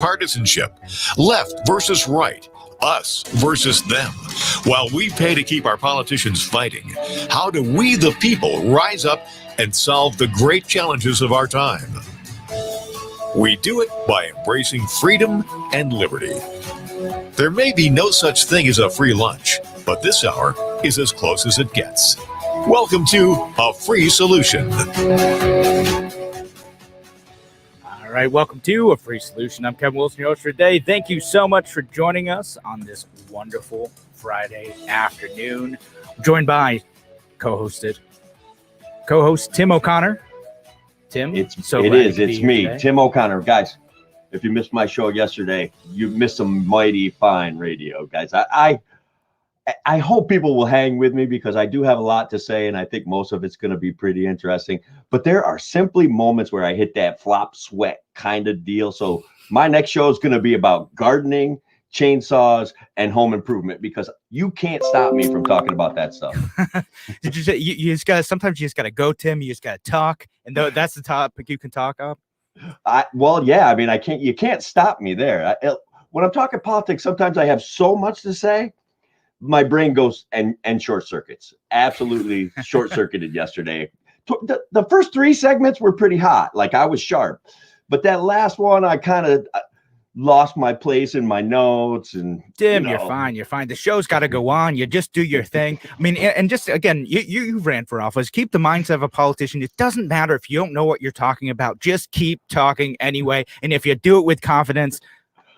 partisanship, left versus right, us versus them. While we pay to keep our politicians fighting, how do we, the people, rise up and solve the great challenges of our time? We do it by embracing freedom and liberty. There may be no such thing as a free lunch, but this hour is as close as it gets. Welcome to A Free Solution. All right, welcome to A Free Solution. I'm Kevin Wilson, your host for today. Thank you so much for joining us on this wonderful Friday afternoon. I'm joined by co-host Tim O'Connor. Tim, it's me, Tim O'Connor. Guys, if you missed my show yesterday, you missed some mighty fine radio, guys. I hope people will hang with me because I do have a lot to say, and I think most of it's going to be pretty interesting. But there are simply moments where I hit that flop sweat kind of deal. So my next show is going to be about gardening, chainsaws, and home improvement because you can't stop me from talking about that stuff. Did you say you just got? Sometimes you just got to go, Tim. You just got to talk, and that's the topic you can talk of. Yeah. I mean, you can't stop me there. When I'm talking politics, sometimes I have so much to say. My brain goes and short circuits. Absolutely short circuited yesterday. The first three segments were pretty hot. Like I was sharp, but that last one, I kind of lost my place in my notes. And Tim, you're fine. You're fine. The show's got to go on. You just do your thing. I mean, and just again, you ran for office. Keep the mindset of a politician. It doesn't matter if you don't know what you're talking about. Just keep talking anyway. And if you do it with confidence,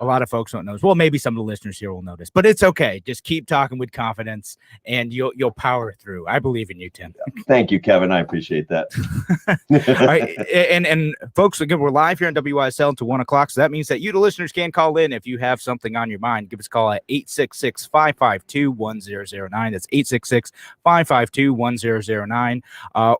a lot of folks don't know. Well, maybe some of the listeners here will notice, but it's okay. Just keep talking with confidence, and you'll power through. I believe in you, Tim. Thank you, Kevin. I appreciate that. All right, and folks, again, we're live here on WISL until 1 o'clock, so that means that you, the listeners, can call in if you have something on your mind. Give us a call at 866-552-1009. That's 866-552-1009.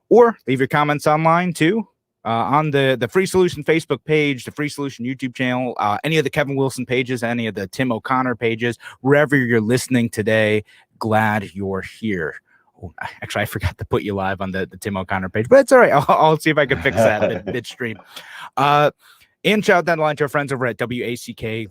Or leave your comments online too. On the Free Solution Facebook page, the Free Solution YouTube channel, any of the Kevin Wilson pages, any of the Tim O'Connor pages, wherever you're listening today, glad you're here. Oh, actually, I forgot to put you live on the Tim O'Connor page, but it's all right. I'll see if I can fix that midstream. And shout out down the line to our friends over at WACK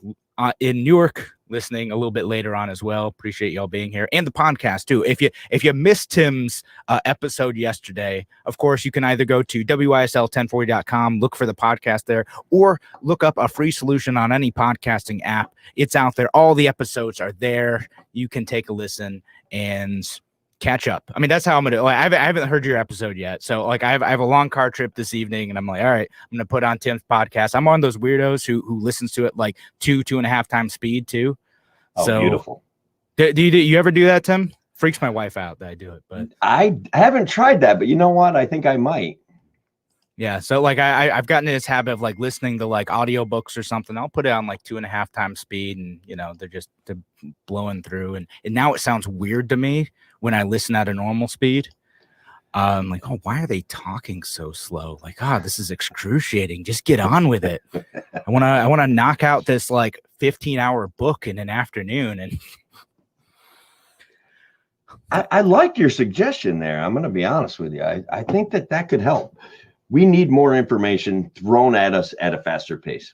in Newark, listening a little bit later on as well. Appreciate y'all being here, and the podcast too. If you missed Tim's episode yesterday, of course you can either go to WISL1040.com, look for the podcast there, or look up A Free Solution on any podcasting app. It's out there. All the episodes are there. You can take a listen and catch up. I mean, that's how I'm gonna. I haven't heard your episode yet, so like I have a long car trip this evening, and I'm like, all right, I'm gonna put on Tim's podcast. I'm one of those weirdos who listens to it like 2.5 times speed too. Oh, so beautiful. Do you ever do that, Tim? Freaks my wife out that I do it, but I haven't tried that. But you know what? I think I might. Yeah, so like I've gotten in this habit of like listening to like audiobooks or something. I'll put it on like 2.5 times speed, and they're blowing through, and now it sounds weird to me when I listen at a normal speed. Like, oh, why are they talking so slow? Like, this is excruciating. Just get on with it. I wanna knock out this like 15-hour book in an afternoon. And I like your suggestion there. I'm gonna be honest with you. I think that could help. We need more information thrown at us at a faster pace.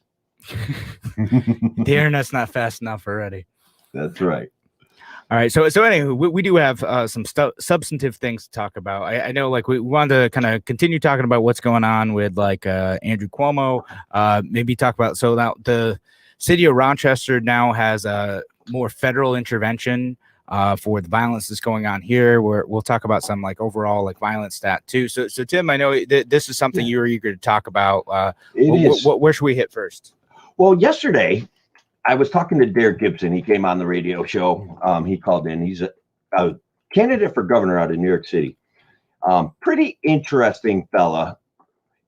The internet's not fast enough already. That's right. All right. So anyway, we do have some substantive things to talk about. I know like we wanted to kind of continue talking about what's going on with like Andrew Cuomo, maybe talk about, so now the city of Rochester now has a more federal intervention for the violence that's going on here, where we'll talk about some like overall like violence stat too. So Tim, I know this is something you were eager to talk about. Where should we hit first? Well, yesterday I was talking to Derek Gibson. He came on the radio show. He called in. He's a candidate for governor out of New York City. Pretty interesting fella.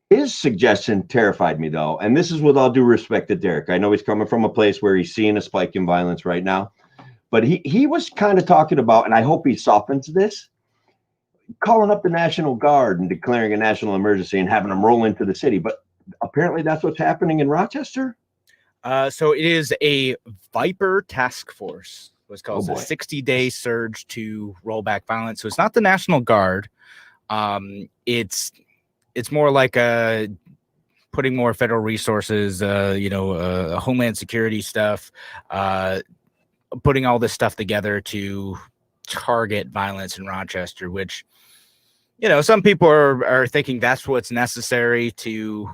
His suggestion terrified me, though. And this is with all due respect to Derek. I know he's coming from a place where he's seeing a spike in violence right now. But he was kind of talking about, and I hope he softens this, calling up the National Guard and declaring a national emergency and having them roll into the city. But apparently that's what's happening in Rochester. So it is a Viper task force. What's called a 60-day surge to roll back violence. So it's not the National Guard. It's more like a putting more federal resources, Homeland Security stuff, putting all this stuff together to target violence in Rochester, which, some people are thinking that's what's necessary to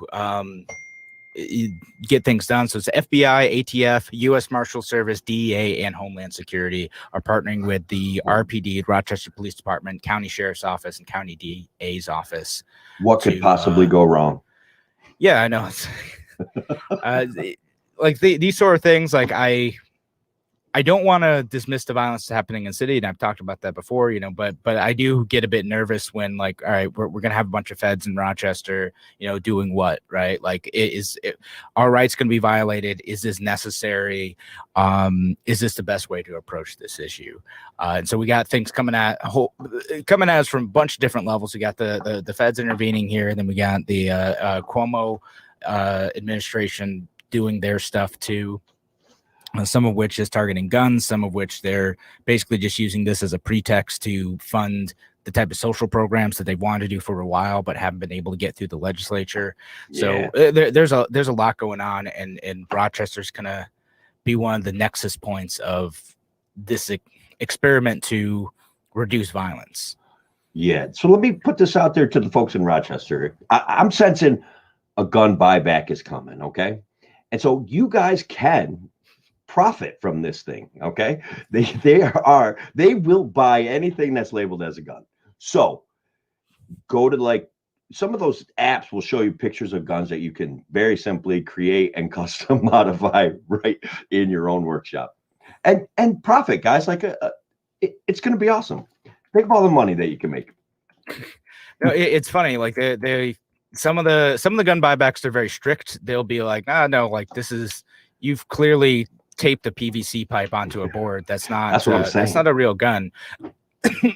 get things done. So it's FBI, ATF, U.S. Marshal Service, DEA, and Homeland Security are partnering with the RPD, Rochester Police Department, County Sheriff's Office, and County DA's office. What could possibly go wrong? Yeah, I know. Like these sort of things, like I don't want to dismiss the violence happening in the city, and I've talked about that before, but I do get a bit nervous when, like, all right, we're gonna have a bunch of feds in Rochester, doing what, right? Like, our rights going to be violated? Is this necessary? Is this the best way to approach this issue? And so we got things coming at us from a bunch of different levels. We got the feds intervening here, and then we got the Cuomo administration doing their stuff too. Some of which is targeting guns, some of which they're basically just using this as a pretext to fund the type of social programs that they wanted to do for a while, but haven't been able to get through the legislature. Yeah. So there's a lot going on, and Rochester's going to be one of the nexus points of this experiment to reduce violence. Yeah. So let me put this out there to the folks in Rochester. I'm sensing a gun buyback is coming. Okay. And so you guys can profit from this thing. Okay. They will buy anything that's labeled as a gun. So go to, like, some of those apps will show you pictures of guns that you can very simply create and custom modify right in your own workshop and profit, guys. Like it's going to be awesome. Think of all the money that you can make. No, it's funny. Like some of the gun buybacks, they're very strict. They'll be like, no, like you've clearly taped a PVC pipe onto a board. That's what I'm saying. That's not a real gun.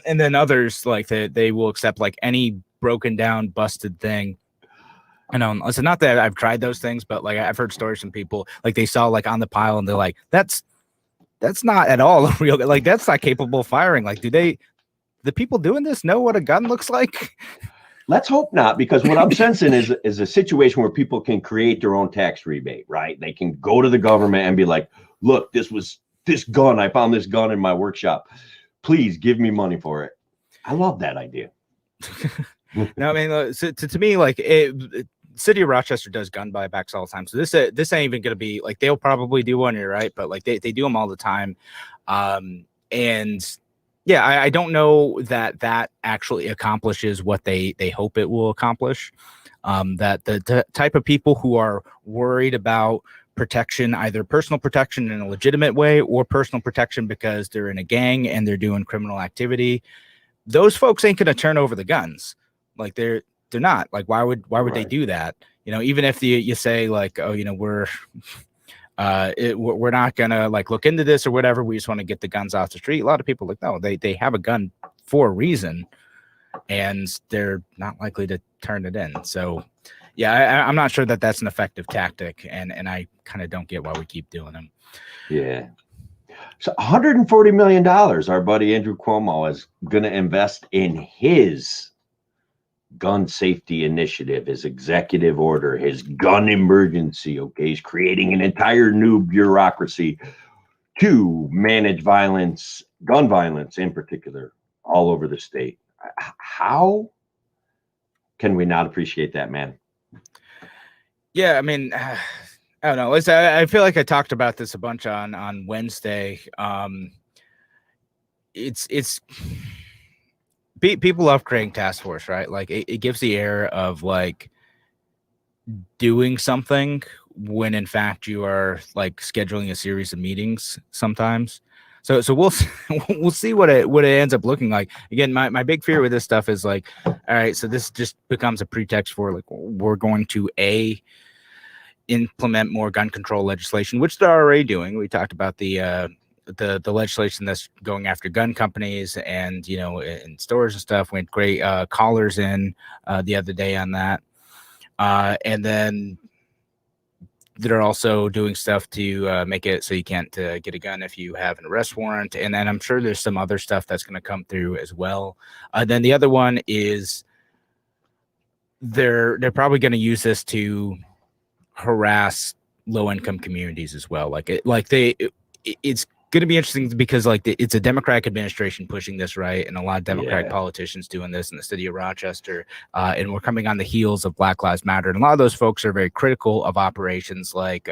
And then others, like they will accept like any broken down, busted thing. I know. Listen, not that I've tried those things, but like I've heard stories from people, like they saw like on the pile and they're like, that's not at all a real, like that's not capable of firing. Like, the people doing this know what a gun looks like? Let's hope not, because what I'm sensing is a situation where people can create their own tax rebate, right? They can go to the government and be like, look, this gun, I found this gun in my workshop. Please give me money for it. I love that idea. No, I mean, to me, like, City of Rochester does gun buybacks all the time. So this ain't even going to be, like, they'll probably do one, you're right, but like they do them all the time. And yeah, I don't know that actually accomplishes what they hope it will accomplish. That the type of people who are worried about protection, either personal protection in a legitimate way or personal protection because they're in a gang and they're doing criminal activity, those folks ain't going to turn over the guns. Like they're not. Like why would right. They do that? Even if you say like, oh, we're not gonna like look into this or whatever. We just want to get the guns off the street. A lot of people are like, no, they have a gun for a reason, and they're not likely to turn it in. So, yeah, I'm not sure that that's an effective tactic, and I kind of don't get why we keep doing them. Yeah. So $140 million, our buddy Andrew Cuomo is going to invest in his gun safety initiative, his executive order, his gun emergency. Okay, he's creating an entire new bureaucracy to manage violence, gun violence in particular, all over the state. How can we not appreciate that, man? Yeah, I mean, I don't know. I feel like I talked about this a bunch on Wednesday. It's people love creating task force, right? Like it gives the air of like doing something when in fact you are like scheduling a series of meetings sometimes. So we'll see what it ends up looking like. Again, my big fear with this stuff is like, all right, so this just becomes a pretext for like we're going to implement more gun control legislation, which they're already doing. We talked about the legislation that's going after gun companies and, in stores and stuff. Went great callers in the other day on that. And then they're also doing stuff to make it so you can't get a gun if you have an arrest warrant. And then I'm sure there's some other stuff that's going to come through as well. Then the other one is they're probably going to use this to harass low income communities as well. It's going to be interesting because it's a Democratic administration pushing this, right, and a lot of Democratic politicians doing this in the city of Rochester, and we're coming on the heels of Black Lives Matter, and a lot of those folks are very critical of operations like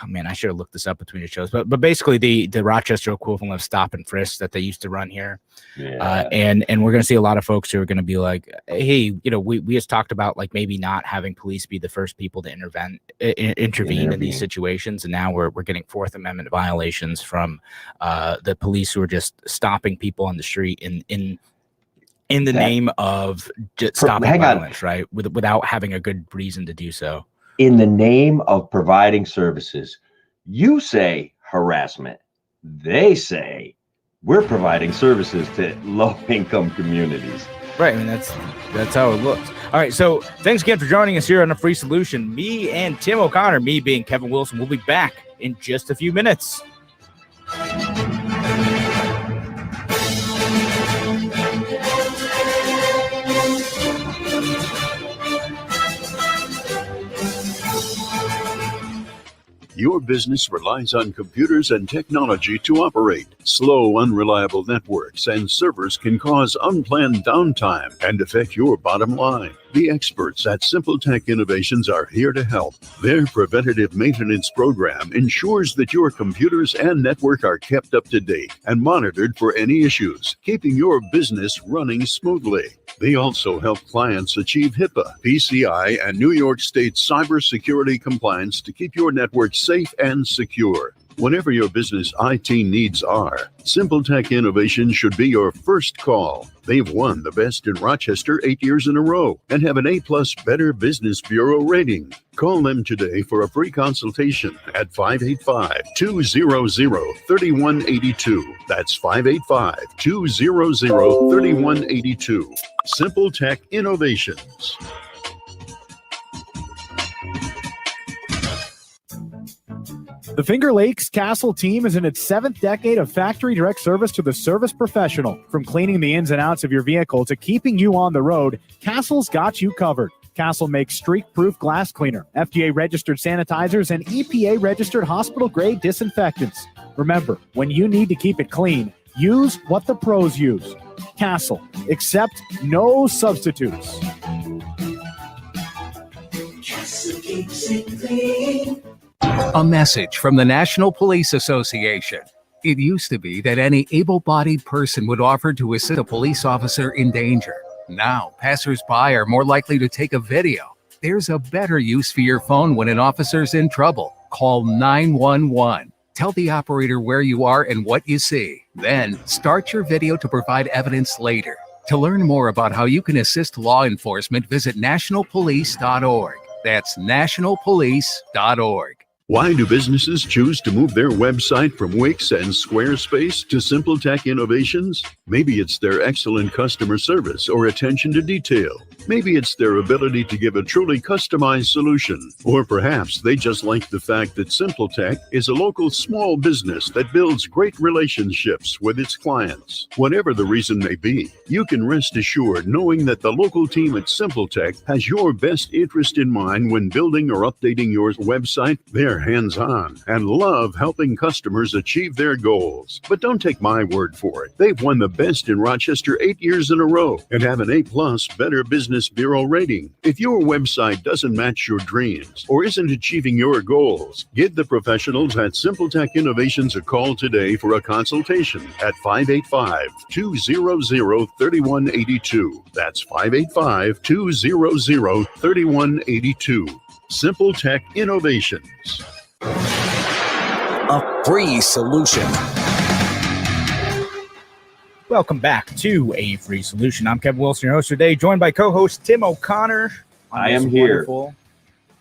oh man, I should have looked this up between the shows, but basically the Rochester equivalent of stop and frisk that they used to run here. And we're going to see a lot of folks who are going to be like, hey, we just talked about like maybe not having police be the first people to intervene in these situations. And now we're getting Fourth Amendment violations from the police who are just stopping people on the street in the name of just stopping violence, right? Without having a good reason to do so. In the name of providing services, you say harassment. They say we're providing services to low-income communities. Right. I mean, that's how it looks. All right. So thanks again for joining us here on A Free Solution. Me and Tim O'Connor, me being Kevin Wilson, will be back in just a few minutes. Your business relies on computers and technology to operate. Slow, unreliable networks and servers can cause unplanned downtime and affect your bottom line. The experts at SimpleTech Innovations are here to help. Their preventative maintenance program ensures that your computers and network are kept up to date and monitored for any issues, keeping your business running smoothly. They also help clients achieve HIPAA, PCI, and New York State cybersecurity compliance to keep your network safe and secure. Whatever your business IT needs are, SimpleTech Innovations should be your first call. They've won the Best in Rochester 8 years in a row and have an A+ Better Business Bureau rating. Call them today for a free consultation at 585-200-3182. That's 585-200-3182. SimpleTech Innovations. The Finger Lakes Castle team is in its 7th decade of factory direct service to the service professional. From cleaning the ins and outs of your vehicle to keeping you on the road, Castle's got you covered. Castle makes streak-proof glass cleaner, FDA-registered sanitizers, and EPA-registered hospital-grade disinfectants. Remember, when you need to keep it clean, use what the pros use. Castle. Accept no substitutes. Castle keeps it clean. A message from the National Police Association. It used to be that any able-bodied person would offer to assist a police officer in danger. Now, passers-by are more likely to take a video. There's a better use for your phone when an officer's in trouble. Call 911. Tell the operator where you are and what you see. Then, start your video to provide evidence later. To learn more about how you can assist law enforcement, visit nationalpolice.org. That's nationalpolice.org. Why do businesses choose to move their website from Wix and Squarespace to SimpleTech Innovations? Maybe it's their excellent customer service or attention to detail. Maybe it's their ability to give a truly customized solution. Or perhaps they just like the fact that SimpleTech is a local small business that builds great relationships with its clients. Whatever the reason may be, you can rest assured knowing that the local team at SimpleTech has your best interest in mind when building or updating your website. They're hands-on and love helping customers achieve their goals. But don't take my word for it. They've won the Best in Rochester 8 years in a row and have an A+ Better Business Bureau rating. If your website doesn't match your dreams or isn't achieving your goals, give the professionals at SimpleTech Innovations a call today for a consultation at 585-200-3182. That's 585-200-3182. SimpleTech Innovations. A free solution. Welcome back to A Free Solution. I'm Kevin Wilson, your host today, joined by co-host Tim O'Connor. I am here. Wonderful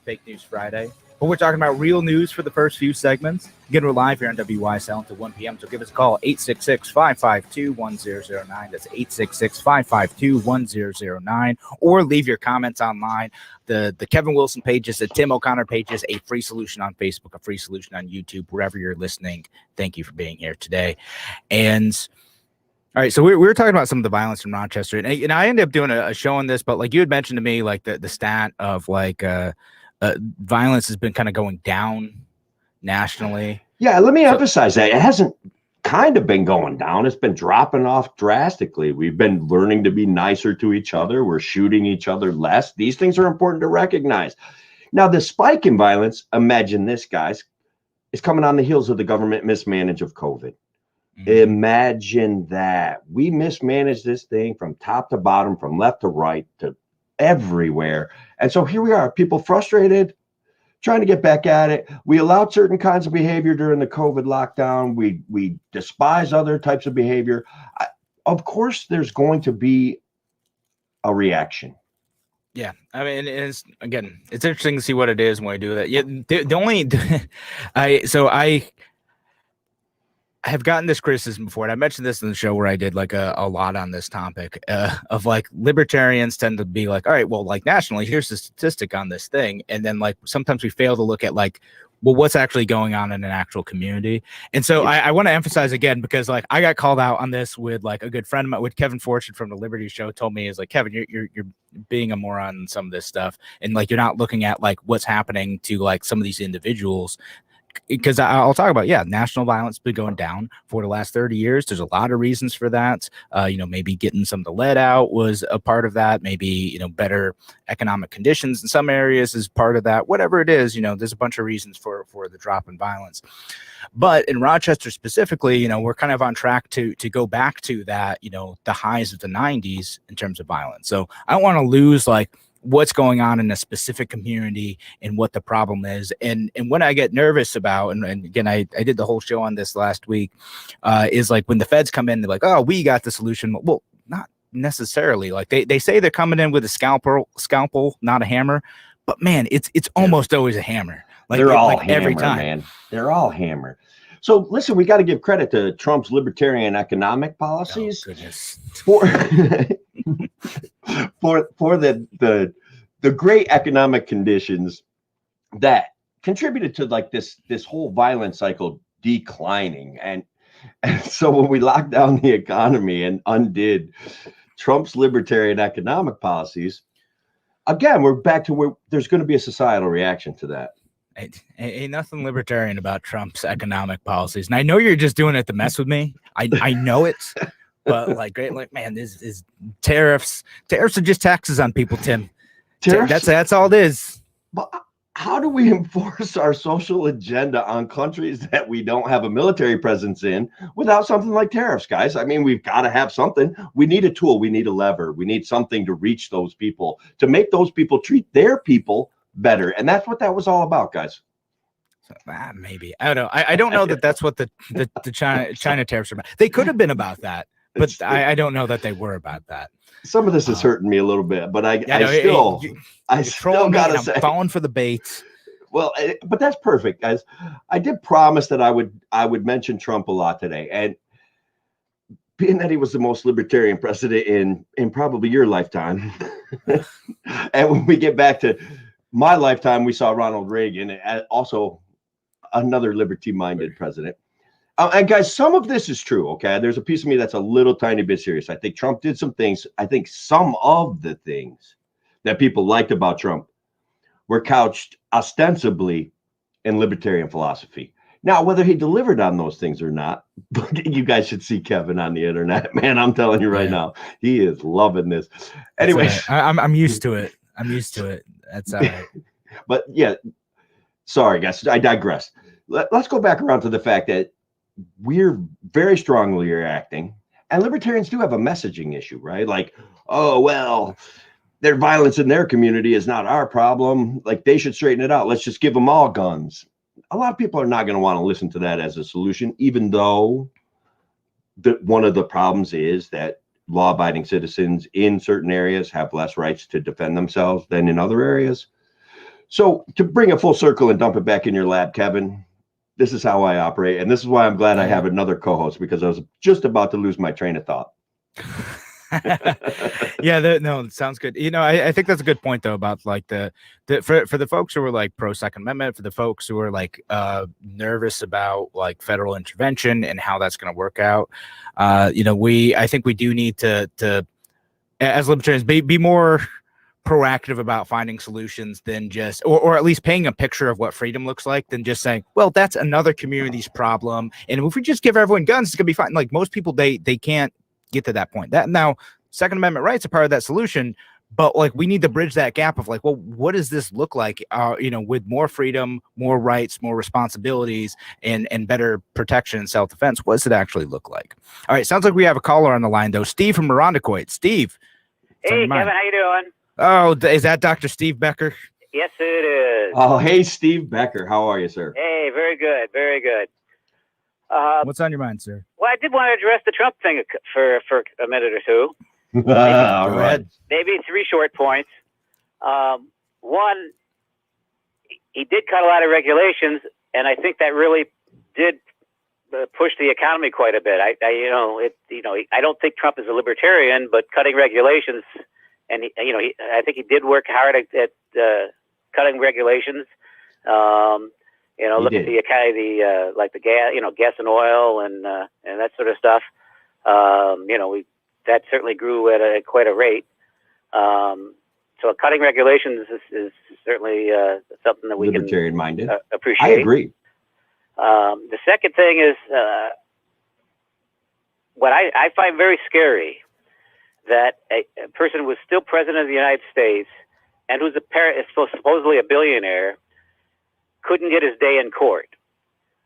Fake News Friday. But we're talking about real news for the first few segments. Again, we're live here on WYSL until 1 p.m. So give us a call, 866-552-1009. That's 866-552-1009. Or leave your comments online. The Kevin Wilson pages, the Tim O'Connor pages, A Free Solution on Facebook, A Free Solution on YouTube, wherever you're listening. Thank you for being here today. And all right, so we were talking about some of the violence in Rochester, and I ended up doing a show on this, but like you had mentioned to me, like the stat of like violence has been kind of going down nationally. Yeah, let me emphasize that. It hasn't kind of been going down. It's been dropping off drastically. We've been learning to be nicer to each other. We're shooting each other less. These things are important to recognize. Now, the spike in violence, imagine this, guys, is coming on the heels of the government mismanage of COVID. Imagine that. We mismanaged this thing from top to bottom, from left to right, to everywhere. And so here we are, people frustrated, trying to get back at it. We allowed certain kinds of behavior during the COVID lockdown. We despise other types of behavior. Of course, there's going to be a reaction. Yeah, I mean, it's interesting to see what it is when we do that. Yeah, the only I have gotten this criticism before, and I mentioned this in the show where I did like a lot on this topic of like libertarians tend to be like, all right, well, like nationally, here's the statistic on this thing. And then like sometimes we fail to look at like, well, what's actually going on in an actual community. And so I want to emphasize again, because like I got called out on this with like a good friend of mine, with Kevin Fortune from the Liberty Show, told me, is like, Kevin, you're being a moron in some of this stuff. And like, you're not looking at like what's happening to like some of these individuals. Because I'll talk about, national violence has been going down for the last 30 years. There's a lot of reasons for that. Maybe getting some of the lead out was a part of that. Maybe, better economic conditions in some areas is part of that. Whatever it is, there's a bunch of reasons for the drop in violence. But in Rochester specifically, we're kind of on track to go back to that, the highs of the 90s in terms of violence. So I don't want to lose like what's going on in a specific community and what the problem is. And what I get nervous about, and again, I did the whole show on this last week, is like when the feds come in, they're like, oh, we got the solution. Well, not necessarily. Like they say they're coming in with a scalpel, not a hammer. But man, it's almost always a hammer. Like they're all like hammer, every time. man. They're all hammer. So listen, we got to give credit to Trump's libertarian economic policies. Oh, goodness. for the great economic conditions that contributed to like this whole violent cycle declining. And so when we locked down the economy and undid Trump's libertarian economic policies, again, we're back to where there's going to be a societal reaction to that. Ain't nothing libertarian about Trump's economic policies. And I know you're just doing it to mess with me. I know it. But like, great, like, man, this is tariffs. Tariffs are just taxes on people, Tim. That's all it is. But how do we enforce our social agenda on countries that we don't have a military presence in without something like tariffs, guys? I mean, we've got to have something. We need a tool. We need a lever. We need something to reach those people, to make those people treat their people better. And that's what that was all about, guys. Maybe. I don't know. I don't know that that's what the China tariffs are about. They could have been about that. But I don't know that they were about that. Some of this is hurting me a little bit, but I still gotta say, I'm falling for the bait. Well, but that's perfect, guys. I did promise that I would mention Trump a lot today, and being that he was the most libertarian president in probably your lifetime, and when we get back to my lifetime, we saw Ronald Reagan, also another liberty-minded president. And guys, some of this is true, okay? There's a piece of me that's a little tiny bit serious. I think Trump did some things. I think some of the things that people liked about Trump were couched ostensibly in libertarian philosophy. Now, whether he delivered on those things or not, you guys should see Kevin on the internet. Man, I'm telling you right now, he is loving this. Anyway, I'm used to it. That's all right. But yeah, sorry, guys, I digress. Let's go back around to the fact that we're very strongly reacting, and libertarians do have a messaging issue, right? Like, oh, well, their violence in their community is not our problem. Like, they should straighten it out. Let's just give them all guns. A lot of people are not going to want to listen to that as a solution, even though one of the problems is that law-abiding citizens in certain areas have less rights to defend themselves than in other areas. So to bring it full circle and dump it back in your lap, Kevin, this is how I operate. And this is why I'm glad I have another co-host, because I was just about to lose my train of thought. No, it sounds good. I think that's a good point though, about like for the folks who are like pro Second Amendment, for the folks who are like nervous about like federal intervention and how that's going to work out. I think we do need to as libertarians be more proactive about finding solutions than just, or at least painting a picture of what freedom looks like than just saying, well, that's another community's problem. And if we just give everyone guns, it's gonna be fine. Like most people, they can't get to that point. That now Second Amendment rights are part of that solution, but like we need to bridge that gap of like, well, what does this look like? With more freedom, more rights, more responsibilities, and better protection and self-defense. What does it actually look like? All right, sounds like we have a caller on the line though. Steve from Irondequoit. Steve. Hey, Kevin, how you doing? Oh, is that Dr. Steve Becker? Yes, it is. Oh, hey, Steve Becker. How are you, sir? Hey, very good, very good. What's on your mind, sir? Well, I did want to address the Trump thing for a minute or two. All Go right. ahead. Maybe 3 short points. One, he did cut a lot of regulations, and I think that really did push the economy quite a bit. I don't think Trump is a libertarian, but cutting regulations, and I think he did work hard at cutting regulations. Look at the like the gas, gas and oil, and that sort of stuff. That certainly grew at quite a rate. So cutting regulations is certainly something that we libertarian minded. Appreciate. I agree. The second thing is what I find very scary, that a person who was still president of the United States and who's supposedly a billionaire couldn't get his day in court.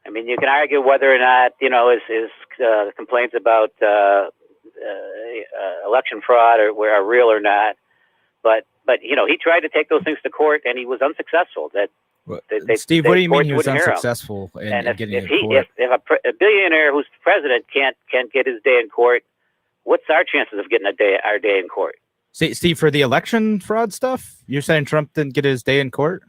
I mean, you can argue whether or not his complaints about election fraud are real or not, but he tried to take those things to court and he was unsuccessful. Steve, what do you mean he was unsuccessful in getting in court? If a billionaire who's president can't get his day in court, what's our chances of getting our day in court? See, Steve, for the election fraud stuff, you're saying Trump didn't get his day in court?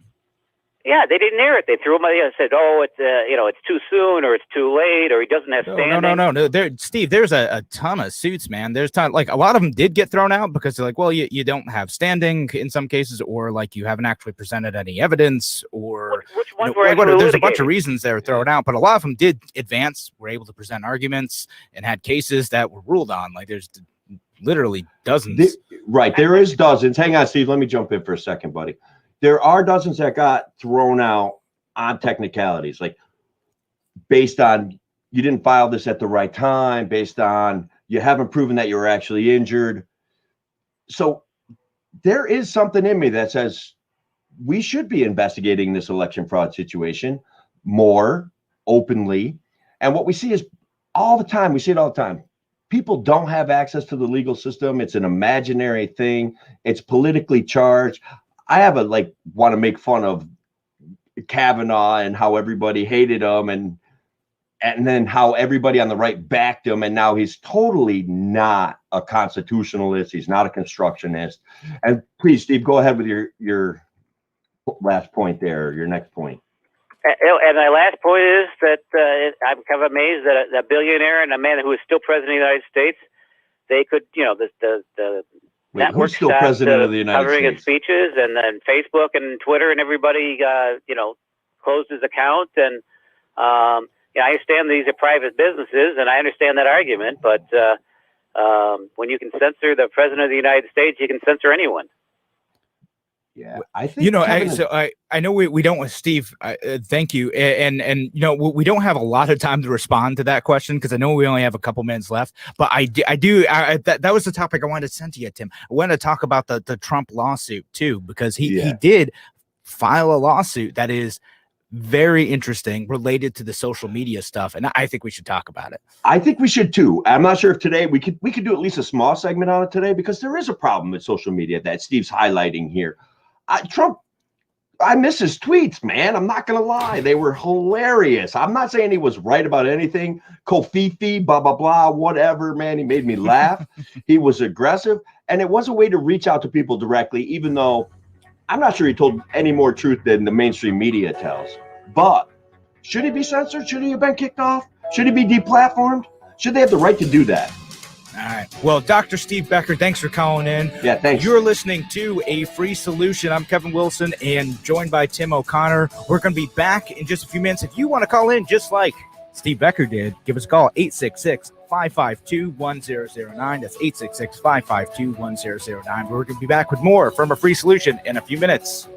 Yeah, they didn't air it. They threw him out and said, "Oh, it's too soon, or it's too late, or he doesn't have standing." No. Steve, there's a ton of suits, man. There's like a lot of them did get thrown out because they're like, well, you don't have standing in some cases, or like you haven't actually presented any evidence, or which ones were actually there's a bunch litigated? of reasons they were thrown out, but a lot of them did advance, were able to present arguments, and had cases that were ruled on. Like there's literally dozens. Right, there is dozens. Hang on, Steve. Let me jump in for a second, buddy. There are dozens that got thrown out on technicalities, like based on you didn't file this at the right time, based on you haven't proven that you were actually injured. So there is something in me that says we should be investigating this election fraud situation more openly. And what we see is all the time, we see it all the time. People don't have access to the legal system. It's an imaginary thing. It's politically charged. I want to make fun of Kavanaugh and how everybody hated him and then how everybody on the right backed him. And now he's totally not a constitutionalist. He's not a constructionist. And please, Steve, go ahead with your last point there, your next point. And my last point is that I'm kind of amazed that a billionaire and a man who is still president of the United States, they could, the Wait, who's network still stopped, president of the United covering States? his speeches, and then Facebook and Twitter and everybody, closed his account. And I understand these are private businesses, and I understand that argument. But when you can censor the president of the United States, you can censor anyone. Yeah, I think I know we don't with Steve. Thank you, and we don't have a lot of time to respond to that question because I know we only have a couple minutes left. But that was the topic I wanted to send to you, Tim. I wanted to talk about the Trump lawsuit too because he did file a lawsuit that is very interesting related to the social media stuff, and I think we should talk about it. I think we should too. I'm not sure if today we could do at least a small segment on it today because there is a problem with social media that Steve's highlighting here. Trump, I miss his tweets, man. I'm not gonna lie, they were hilarious. I'm not saying he was right about anything. Kofifi, blah blah blah, whatever, man. He made me laugh. He was aggressive, and it was a way to reach out to people directly, even though I'm not sure he told any more truth than the mainstream media tells. But should he be censored? Should he have been kicked off? Should he be deplatformed? Should they have the right to do that? All right. Well, Dr. Steve Becker, thanks for calling in. Yeah, thanks. You're listening to A Free Solution. I'm Kevin Wilson and joined by Tim O'Connor. We're going to be back in just a few minutes. If you want to call in, just like Steve Becker did. Give us a call, 866-552-1009. That's 866-552-1009. We're going to be back with more from A Free Solution in a few minutes.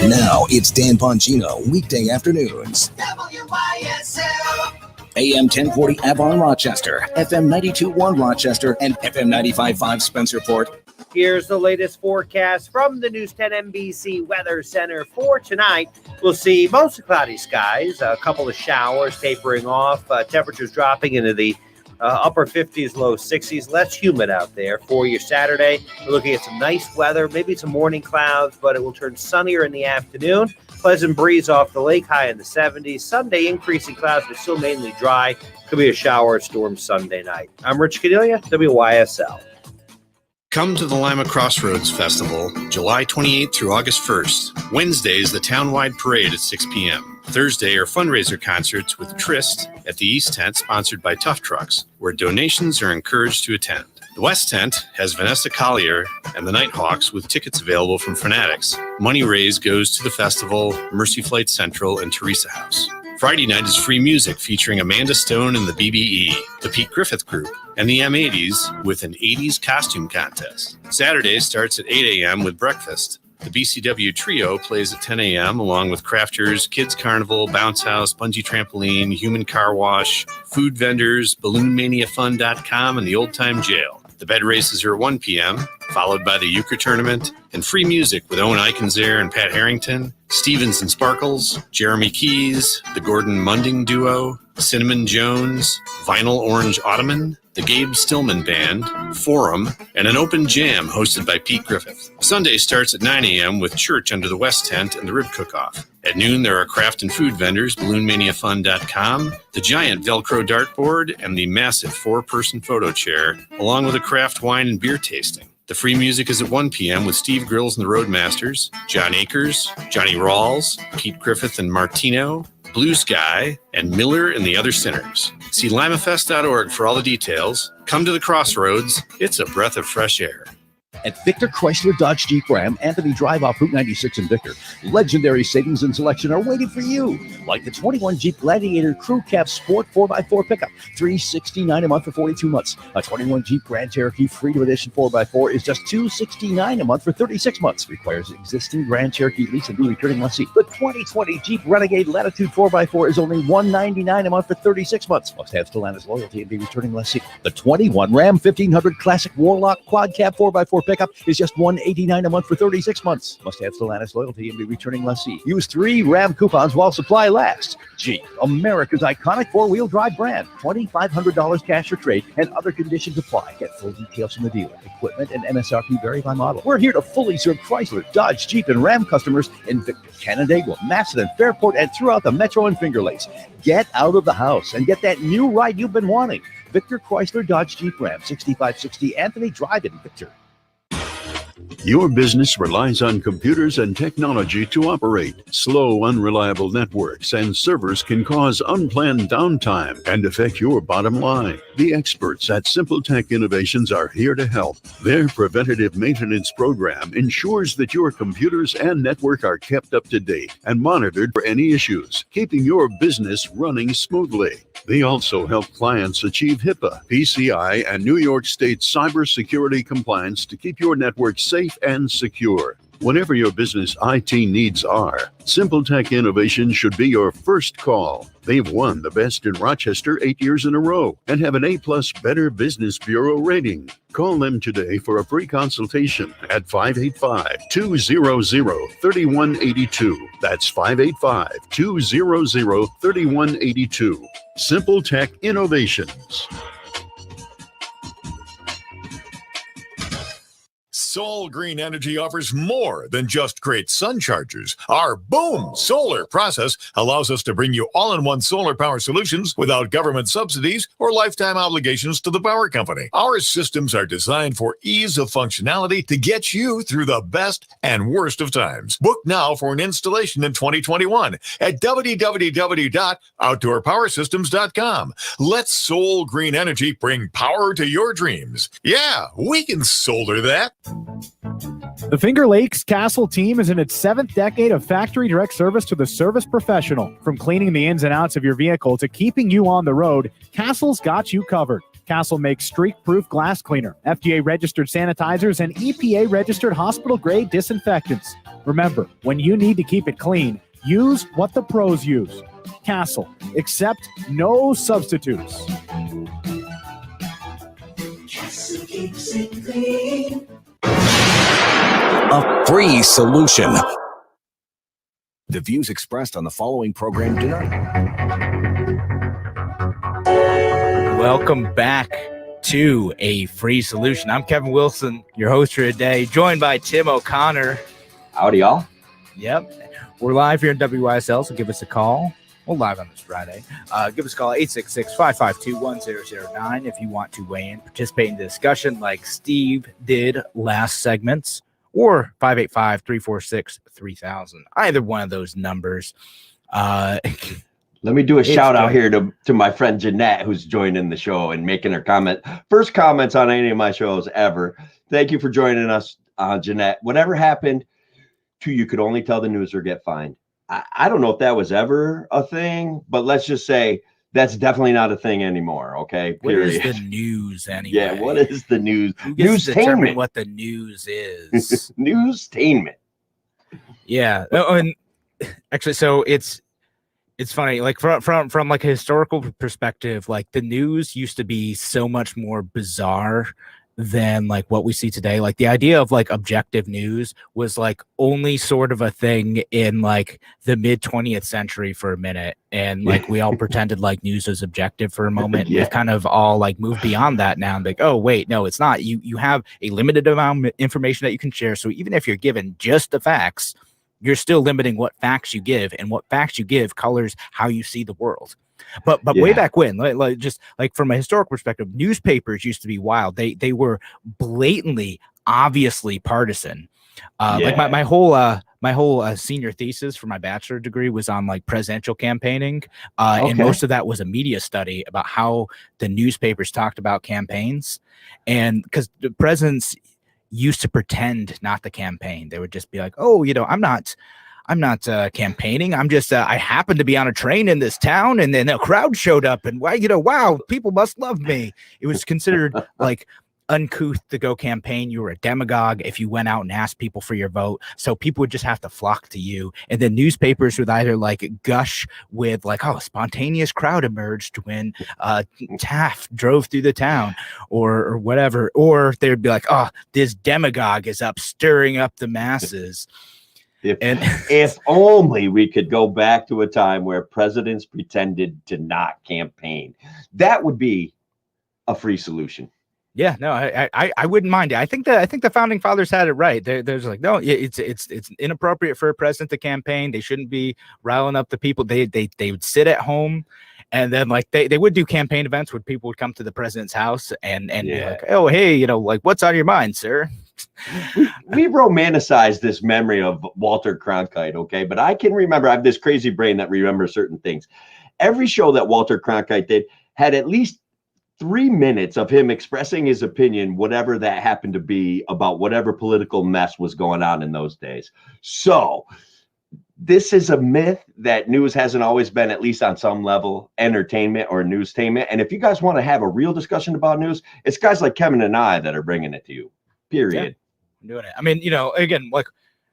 Now it's Dan Bongino, weekday afternoons. AM 1040 Avon Rochester, FM 92.1 Rochester, and FM 95.5 Spencerport. Here's the latest forecast from the News 10 NBC Weather Center for tonight. We'll see mostly cloudy skies, a couple of showers tapering off, temperatures dropping into the upper 50s, low 60s, less humid out there for your Saturday. We're looking at some nice weather, maybe some morning clouds, but it will turn sunnier in the afternoon. Pleasant breeze off the lake, high in the 70s. Sunday, increasing clouds, but still mainly dry. Could be a shower or storm Sunday night. I'm Rich Cordelia, WYSL. Come to the Lima Crossroads Festival, July 28th through August 1st. Wednesday is the townwide parade at 6 p.m. Thursday are fundraiser concerts with Tryst at the East Tent, sponsored by Tough Trucks, where donations are encouraged to attend. The West Tent has Vanessa Collier and the Nighthawks with tickets available from Fanatics. Money raised goes to the festival, Mercy Flight Central, and Teresa House. Friday night is free music featuring Amanda Stone and the BBE, the Pete Griffith Group, and the M80s with an 80s costume contest. Saturday starts at 8 a.m. with breakfast. The BCW Trio plays at 10 a.m. along with Crafters, Kids Carnival, Bounce House, Bungee Trampoline, Human Car Wash, food vendors, BalloonManiaFun.com, and the Old Time Jail. The bed races are at 1 p.m., followed by the euchre tournament, and free music with Owen Eichensehr and Pat Harrington, Stevens and Sparkles, Jeremy Keys, the Gordon Munding Duo, Cinnamon Jones, Vinyl Orange Ottoman, the Gabe Stillman Band, Forum, and an open jam hosted by Pete Griffith. Sunday starts at 9 a.m. with church under the West Tent and the Rib Cook-Off. At noon, there are craft and food vendors, BalloonManiaFun.com, the giant Velcro dartboard, and the massive 4-person photo chair, along with a craft wine and beer tasting. The free music is at 1 p.m. with Steve Grills and the Roadmasters, John Akers, Johnny Rawls, Pete Griffith and Martino, Blue Sky, and Miller and the Other Sinners. See limafest.org for all the details. Come to the Crossroads. It's a breath of fresh air. At Victor Chrysler Dodge Jeep Ram, Anthony Drive off Route 96 in Victor, legendary savings and selection are waiting for you. Like the 21 Jeep Gladiator Crew Cab Sport 4x4 pickup, $369 a month for 42 months. A 21 Jeep Grand Cherokee Freedom Edition 4x4 is just $269 a month for 36 months. Requires existing Grand Cherokee lease and be returning lessee. The 2020 Jeep Renegade Latitude 4x4 is only $199 a month for 36 months. Must have Stellantis loyalty and be returning lessee. The 21 Ram 1500 Classic Warlock Quad Cab 4x4 pickup is just $189 a month for 36 months. Must have Stellantis loyalty and be returning lessee. Use 3 Ram coupons while supply lasts. Jeep, America's iconic 4-wheel drive brand. $2,500 cash or trade and other conditions apply. Get full details from the dealer. Equipment and MSRP vary by model. We're here to fully serve Chrysler, Dodge, Jeep, and Ram customers in Victor, Canandaigua, Macedon, Fairport, and throughout the Metro and Finger Lakes. Get out of the house and get that new ride you've been wanting. Victor Chrysler Dodge Jeep Ram, 6560 Anthony Drive in Victor. Your business relies on computers and technology to operate. Slow, unreliable networks and servers can cause unplanned downtime and affect your bottom line. The experts at SimpleTech Innovations are here to help. Their preventative maintenance program ensures that your computers and network are kept up to date and monitored for any issues, keeping your business running smoothly. They also help clients achieve HIPAA, PCI, and New York State cybersecurity compliance to keep your network safe and secure. Whatever your business IT needs are, SimpleTech Innovations should be your first call. They've won the best in Rochester 8 years in a row and have an A+ Better Business Bureau rating. Call them today for a free consultation at 585-200-3182. That's 585-200-3182. SimpleTech Innovations. Soul Green Energy offers more than just great sun chargers. Our Boom Solar process allows us to bring you all-in-one solar power solutions without government subsidies or lifetime obligations to the power company. Our systems are designed for ease of functionality to get you through the best and worst of times. Book now for an installation in 2021 at www.outdoorpowersystems.com. Let Soul Green Energy bring power to your dreams. Yeah, we can solar that. The Finger Lakes Castle team is in its 7th decade of factory direct service to the service professional. From cleaning the ins and outs of your vehicle to keeping you on the road, Castle's got you covered. Castle makes streak-proof glass cleaner, FDA-registered sanitizers, and EPA-registered hospital-grade disinfectants. Remember, when you need to keep it clean, use what the pros use. Castle. Accept no substitutes. Castle keeps it clean. A free solution. The views expressed on the following program do not. Welcome back to A Free Solution. I'm Kevin Wilson, your host for today, joined by Tim O'Connor. Howdy, y'all. Yep. We're live here in WYSL, so give us a call. We're live on this Friday. Give us a call, 866-552-1009, if you want to weigh in, participate in the discussion like Steve did last segments, or 585-346-3000. Either one of those numbers. Let me do a shout out here to my friend Jeanette, who's joining the show and making her first comments on any of my shows ever. Thank you for joining us, Jeanette. Whatever happened to you could only tell the news or get fined. I don't know if that was ever a thing, but let's just say that's definitely not a thing anymore. Okay. Period. What is the news anyway? Yeah. What is the news? Who gets to determine what the news is? Newstainment. Yeah. And actually, so it's funny, like from like a historical perspective, like the news used to be so much more bizarre than like what we see today. Like the idea of like objective news was like only sort of a thing in like the mid 20th century for a minute. And like we all pretended like news was objective for a moment. Yeah. We've kind of all like moved beyond that now and like, oh wait, no, it's not. You have a limited amount of information that you can share. So even if you're given just the facts, you're still limiting what facts you give, and what facts you give colors how you see the world. But way back when, like just like from a historical perspective, newspapers used to be wild. They were blatantly, obviously partisan. Like my whole senior thesis for my bachelor degree was on like presidential campaigning, and most of that was a media study about how the newspapers talked about campaigns, and because the presidents used to pretend not to campaign. They would just be like, oh, I'm not campaigning. I'm just, I happened to be on a train in this town, and then a crowd showed up, and wow, people must love me. It was considered like uncouth to go campaign. You were a demagogue if you went out and asked people for your vote. So people would just have to flock to you. And then newspapers would either like gush with like, oh, a spontaneous crowd emerged when Taft drove through the town or whatever. Or they'd be like, oh, this demagogue is up stirring up the masses. If only we could go back to a time where presidents pretended to not campaign. That would be a free solution. Yeah, no, I wouldn't mind it. I think the founding fathers had it right. There's like, no, it's inappropriate for a president to campaign. They shouldn't be riling up the people. They would sit at home, and then like they would do campaign events where people would come to the president's house and be like, oh, hey, like what's on your mind, sir? we romanticize this memory of Walter Cronkite, okay? But I can remember, I have this crazy brain that remembers certain things. Every show that Walter Cronkite did had at least 3 minutes of him expressing his opinion, whatever that happened to be, about whatever political mess was going on in those days. So this is a myth that news hasn't always been, at least on some level, entertainment or newstainment. And if you guys want to have a real discussion about news, it's guys like Kevin and I that are bringing it to you. Period. Yeah, I'm doing it. I mean, again, like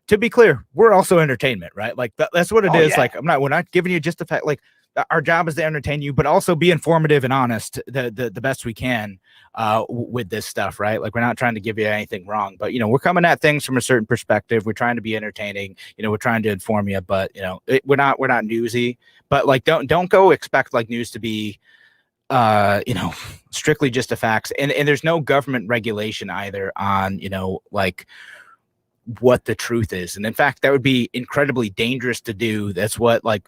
to be clear, we're also entertainment, right? Like that's what it is. Yeah. Like we're not giving you just the fact. Like our job is to entertain you, but also be informative and honest the best we can with this stuff, right? Like we're not trying to give you anything wrong, but we're coming at things from a certain perspective. We're trying to be entertaining. We're trying to inform you, but we're not newsy. But like don't go expect like news to be strictly just the facts, and there's no government regulation either on like what the truth is. And in fact, that would be incredibly dangerous to do. That's what like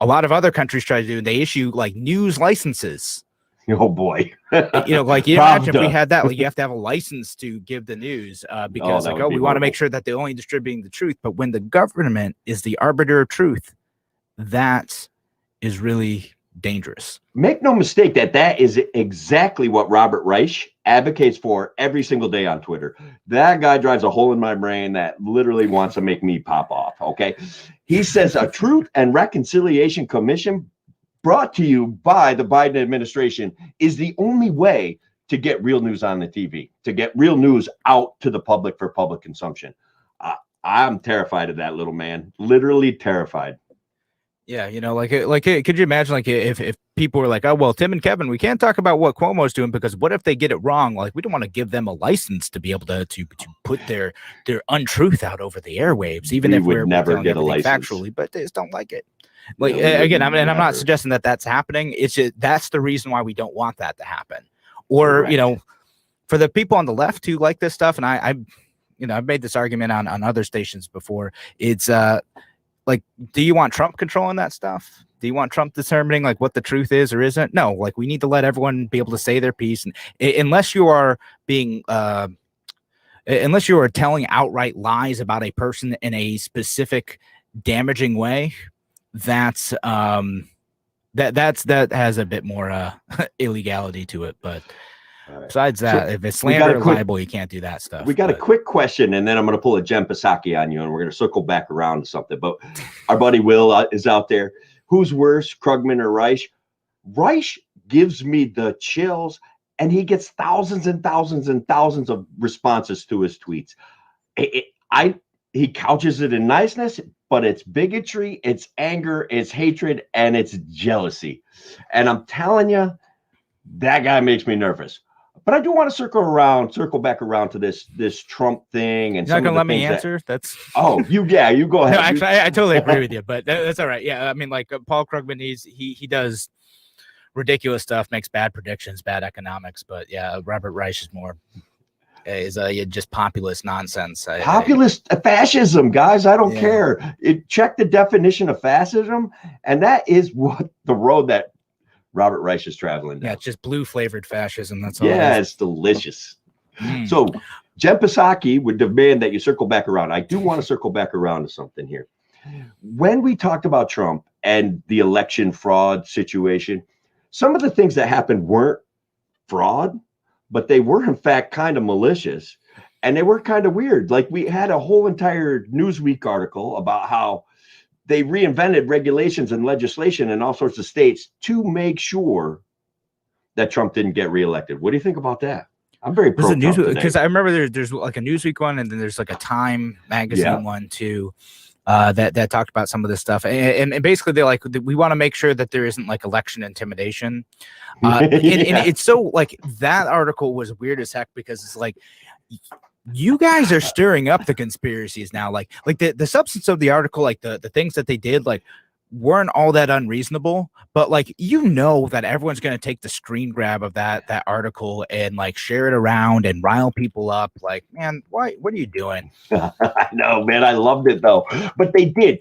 a lot of other countries try to do. They issue like news licenses. Oh boy. Like you imagine if we had that, like you have to have a license to give the news because that like, would be we want to make horrible. sure that they're only distributing the truth. But when the government is the arbiter of truth, that is really dangerous. Make no mistake that is exactly what Robert Reich advocates for every single day on Twitter. That guy drives a hole in my brain that literally wants to make me pop off. Okay. He says a Truth and Reconciliation Commission brought to you by the Biden administration is the only way to get real news on the TV, to get real news out to the public for public consumption. I'm terrified of that little man, literally terrified. Yeah, could you imagine like if people were like, oh well, Tim and Kevin, we can't talk about what Cuomo's doing because what if they get it wrong? Like we don't want to give them a license to be able to put their untruth out over the airwaves, even if we're never get a license factually, but they just don't like it. Like again, I'm not suggesting that that's happening. It's just that's the reason why we don't want that to happen. Or Correct. For the people on the left who like this stuff, and I've made this argument on other stations before. It's like, do you want Trump controlling that stuff? Do you want Trump determining like what the truth is or isn't? No, like we need to let everyone be able to say their piece. And unless you are being, unless you are telling outright lies about a person in a specific damaging way, that has a bit more illegality to it. But besides that, if it's slander or libel, you can't do that stuff. We got a quick question, and then I'm going to pull a Jen Psaki on you, and we're going to circle back around to something. But our buddy Will is out there. Who's worse, Krugman or Reich? Reich gives me the chills, and he gets thousands and thousands and thousands of responses to his tweets. He couches it in niceness, but it's bigotry, it's anger, it's hatred, and it's jealousy. And I'm telling you, that guy makes me nervous. But I do want to circle back around to this Trump thing. And you're not gonna let me answer. You go ahead. No, actually, I totally agree with you, but that's all right. Yeah, I mean, like Paul Krugman, he does ridiculous stuff, makes bad predictions, bad economics. But yeah, Robert Reich is more just populist nonsense. Populist fascism, guys. I don't care. Check the definition of fascism, and that is what the road that Robert Reich is traveling down. Yeah, it's just blue flavored fascism. That's all. Yeah, it's delicious. So Jen Psaki would demand that you circle back around. I do want to circle back around to something here. When we talked about Trump and the election fraud situation, some of the things that happened weren't fraud, but they were in fact kind of malicious, and they were kind of weird. Like we had a whole entire Newsweek article about how they reinvented regulations and legislation in all sorts of states to make sure that Trump didn't get reelected. What do you think about that? I'm very pro Trump because I remember there's like a Newsweek one, and then there's like a Time magazine one too. That talked about some of this stuff, and basically they're like, we want to make sure that there isn't like election intimidation. And it's so like that article was weird as heck because it's like you guys are stirring up the conspiracies now. Like the substance of the article, like the things that they did, like weren't all that unreasonable, but like that everyone's going to take the screen grab of that article and like share it around and rile people up. Like, man, what are you doing? I know, man. I loved it though, but they did,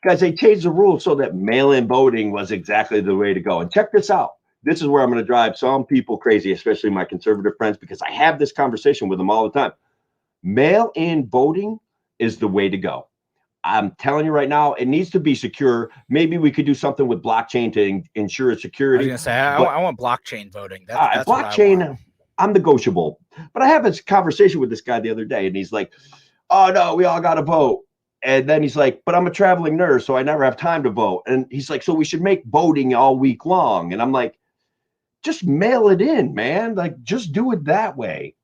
guys. They changed the rules so that mail-in voting was exactly the way to go. And check this out. This is where I'm going to drive some people crazy, especially my conservative friends, because I have this conversation with them all the time. Mail-in voting is the way to go. I'm telling you right now, it needs to be secure. Maybe we could do something with blockchain to ensure security. I was gonna say, I want blockchain voting. That's blockchain. I'm negotiable. But I have this conversation with this guy the other day, and he's like, "Oh no, we all got to vote." And then he's like, "But I'm a traveling nurse, so I never have time to vote." And he's like, "So we should make voting all week long." And I'm like, "Just mail it in, man. Like, just do it that way,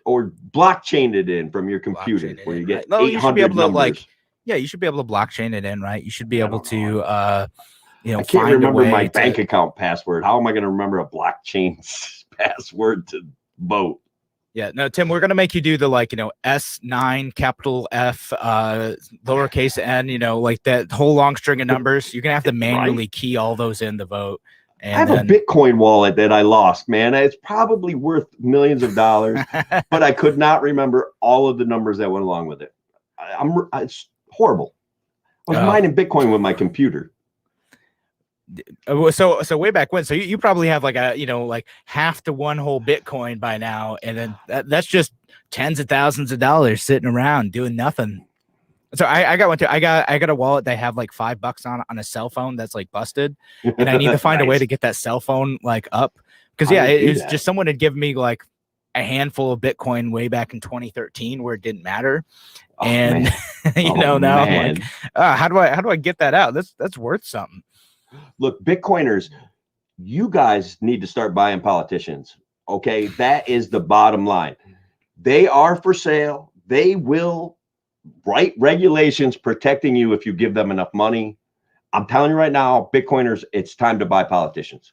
or blockchain it in from your computer, where you get 800 numbers." Yeah, you should be able to blockchain it in, right? You should be able to, I can't remember my bank account password. How am I going to remember a blockchain password to vote? Yeah, no, Tim, we're going to make you do the S9 capital F lowercase n, like that whole long string of numbers. You're going to have to manually key all those in the vote. I have a Bitcoin wallet that I lost, man. It's probably worth millions of dollars, but I could not remember all of the numbers that went along with it. It's horrible. I was mining Bitcoin with my computer. So way back when, so you probably have like like half to one whole Bitcoin by now, and then that's just tens of thousands of dollars sitting around doing nothing. So I got one too. I got a wallet that I have like $5 on a cell phone that's like busted, and I need to find a way to get that cell phone like up because it was just someone had given me like a handful of Bitcoin way back in 2013 where it didn't matter, and now I'm like, how do I get that out? That's worth something. Look, Bitcoiners, you guys need to start buying politicians. Okay, that is the bottom line. They are for sale. They will write regulations protecting you if you give them enough money. I'm telling you right now, Bitcoiners, it's time to buy politicians.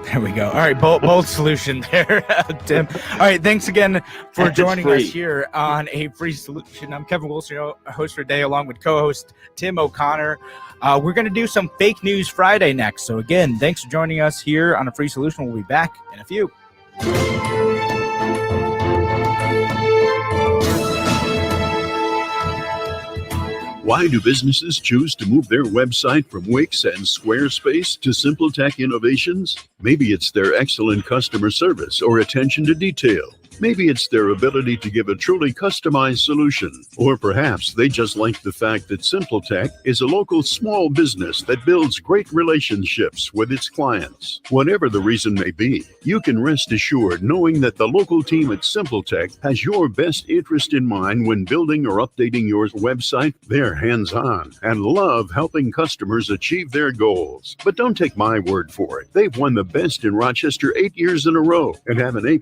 There we go. All right, bold solution there, Tim. All right, thanks again for joining us here on A Free Solution. I'm Kevin Wilson, your host for today, along with co-host Tim O'Connor. We're going to do some Fake News Friday next. So again, thanks for joining us here on A Free Solution. We'll be back in a few. Why do businesses choose to move their website from Wix and Squarespace to SimpleTech Innovations? Maybe it's their excellent customer service or attention to detail. Maybe it's their ability to give a truly customized solution. Or perhaps they just like the fact that SimpleTech is a local small business that builds great relationships with its clients. Whatever the reason may be, you can rest assured knowing that the local team at SimpleTech has your best interest in mind when building or updating your website. They're hands-on and love helping customers achieve their goals. But don't take my word for it. They've won the best in Rochester 8 years in a row and have an A+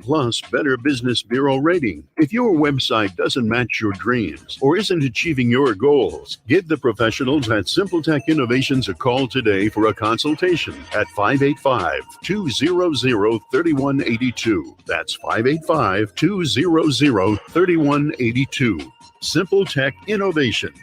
Better Business Bureau rating. If your website doesn't match your dreams or isn't achieving your goals, give the professionals at SimpleTech Innovations a call today for a consultation at 585-200-3182. That's 585-200-3182. SimpleTech Innovations.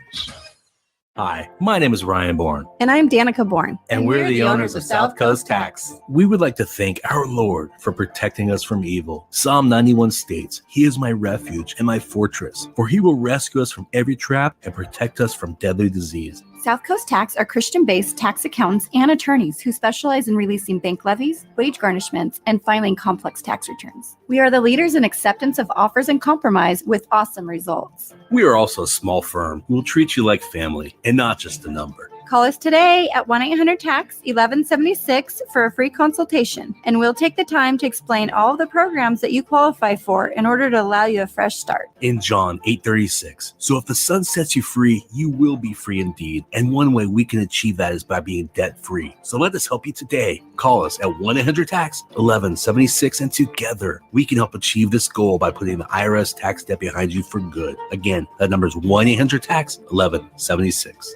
Hi, my name is Ryan Bourne. And I'm Danica Bourne. And we're the owners of South Coast Tax. We would like to thank our Lord for protecting us from evil. Psalm 91 states, "He is my refuge and my fortress, for he will rescue us from every trap and protect us from deadly disease." South Coast Tax are Christian-based tax accountants and attorneys who specialize in releasing bank levies, wage garnishments, and filing complex tax returns. We are the leaders in acceptance of offers and compromise with awesome results. We are also a small firm who will treat you like family and not just a number. Call us today at 1-800-TAX-1176 for a free consultation, and we'll take the time to explain all of the programs that you qualify for in order to allow you a fresh start. In John 8:36, so if the Son sets you free, you will be free indeed. And one way we can achieve that is by being debt-free. So let us help you today. Call us at 1-800-TAX-1176, and together we can help achieve this goal by putting the IRS tax debt behind you for good. Again, that number is 1-800-TAX-1176.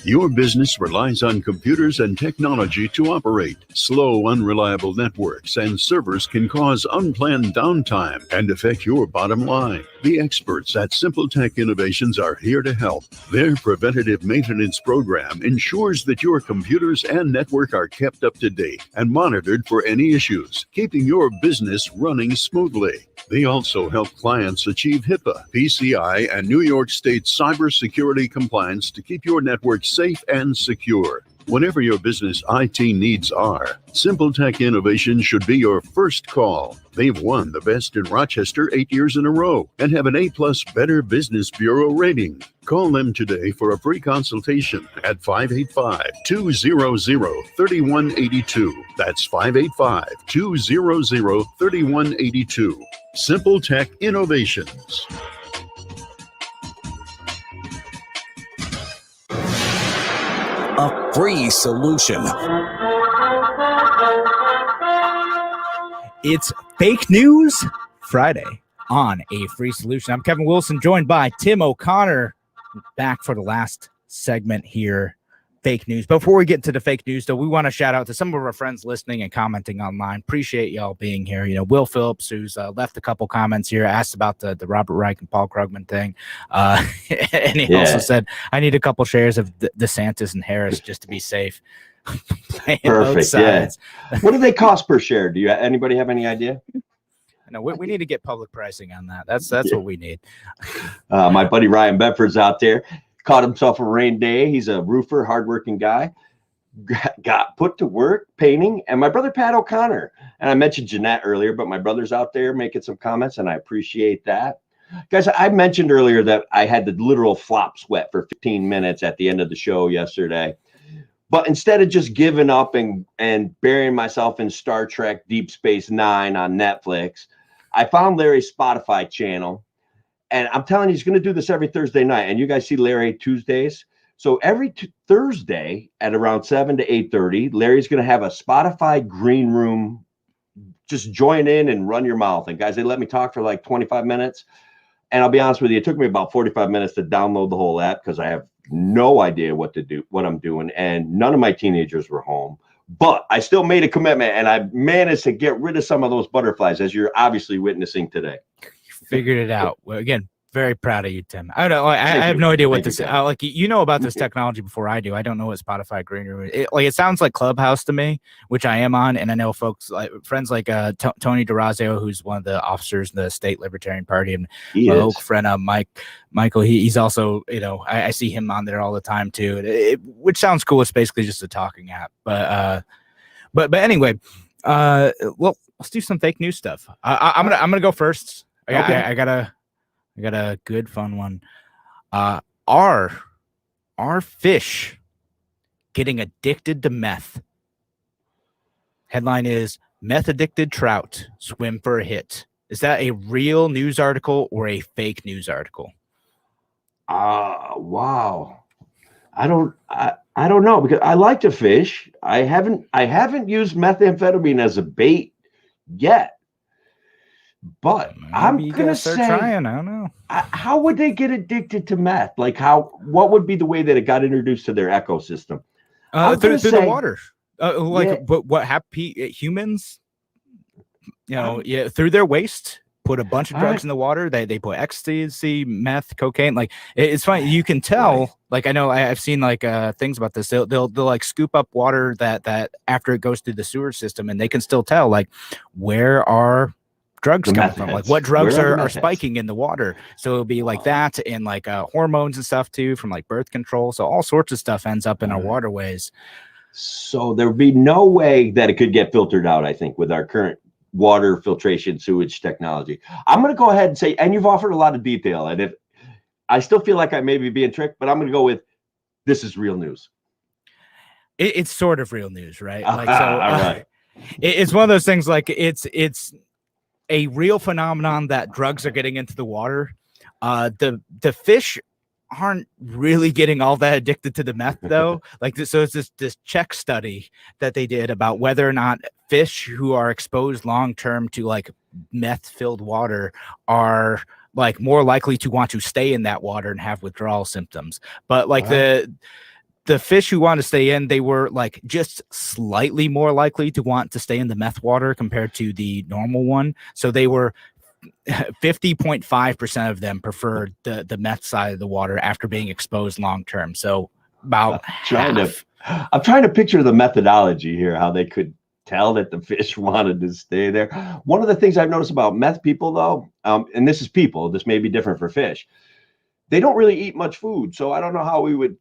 Your business relies on computers and technology to operate. Slow, unreliable networks and servers can cause unplanned downtime and affect your bottom line. The experts at SimpleTech Innovations are here to help. Their preventative maintenance program ensures that your computers and network are kept up to date and monitored for any issues, keeping your business running smoothly. They also help clients achieve HIPAA, PCI, and New York State cybersecurity compliance to keep your network safe and secure. Whatever your business IT needs are, SimpleTech Innovations should be your first call. They've won the best in Rochester 8 years in a row and have an A+ Better Business Bureau rating. Call them today for a free consultation at 585-200-3182. That's 585-200-3182. SimpleTech Innovations. A free solution. It's Fake News Friday on A Free Solution. I'm Kevin Wilson, joined by Tim O'Connor, back for the last segment here. Fake news. Before we get to the fake news, though, we want to shout out to some of our friends listening and commenting online. Appreciate y'all being here. You know, Will Phillips, who's left a couple comments here, asked about the Robert Reich and Paul Krugman thing. And he also said, I need a couple shares of DeSantis and Harris just to be safe. playing both Perfect. Yeah. sides. What do they cost per share? Do you anybody have any idea? No, we need to get public pricing on that. That's what we need. My buddy Ryan Bedford's out there. Caught himself a rain day. He's a roofer, hardworking guy. Got put to work painting. And my brother Pat O'Connor. And I mentioned Jeanette earlier, but my brother's out there making some comments, and I appreciate that. Guys, I mentioned earlier that I had the literal flop sweat for 15 minutes at the end of the show yesterday. But instead of just giving up and burying myself in Star Trek Deep Space Nine on Netflix, I found Larry's Spotify channel. And I'm telling you, he's going to do this every Thursday night. And you guys see Larry Tuesdays. So every Thursday at around 7 to 8:30, Larry's going to have a Spotify green room. Just join in and run your mouth. And guys, they let me talk for like 25 minutes. And I'll be honest with you, it took me about 45 minutes to download the whole app because I have no idea what I'm doing. And none of my teenagers were home. But I still made a commitment, and I managed to get rid of some of those butterflies, as you're obviously witnessing today. Figured it out. Well, again, very proud of you, Tim. I don't. I have no idea what this is. Like, you know about this technology before I do. I don't know what Spotify Green Room is. It sounds like Clubhouse to me, which I am on, and I know folks like friends like Tony DeRazio, who's one of the officers in the State Libertarian Party, and my old friend Michael. He's also, I see him on there all the time too. Which sounds cool. It's basically just a talking app, but anyway, well, let's do some fake news stuff. I'm gonna go first. I got a good fun one. Are fish getting addicted to meth? Headline is meth addicted trout swim for a hit. Is that a real news article or a fake news article? Wow. I don't know, because I like to fish. I haven't used methamphetamine as a bait yet. But I'm gonna say, trying. I don't know. How would they get addicted to meth? Like, what would be the way that it got introduced to their ecosystem? Through the water. But what humans? Through their waste, put a bunch of drugs in the water. They put ecstasy, meth, cocaine. Like, it's funny. You can tell. Right. Like, I know I've seen like things about this. They'll like scoop up water that after it goes through the sewer system, and they can still tell like where are drugs come from, like what drugs are spiking in the water. So it'll be like that, and like hormones and stuff too, from like birth control. So all sorts of stuff ends up in our waterways. So there would be no way that it could get filtered out, I think, with our current water filtration sewage technology. I'm going to go ahead and say, and you've offered a lot of detail, and if I still feel like I may be being tricked, but I'm going to go with this is real news. It's sort of real news, right? Like, all right. It's one of those things, like it's a real phenomenon that drugs are getting into the water. The fish aren't really getting all that addicted to the meth though. So it's this Czech study that they did about whether or not fish who are exposed long-term to like meth filled water are like more likely to want to stay in that water and have withdrawal symptoms. But like the fish who want to stay in, they were like just slightly more likely to want to stay in the meth water compared to the normal one. So they were 50.5% of them preferred the meth side of the water after being exposed long term. So about I'm trying to picture the methodology here, how they could tell that the fish wanted to stay there. One of the things I've noticed about meth people, though, and this is people, this may be different for fish, they don't really eat much food. So I don't know how we would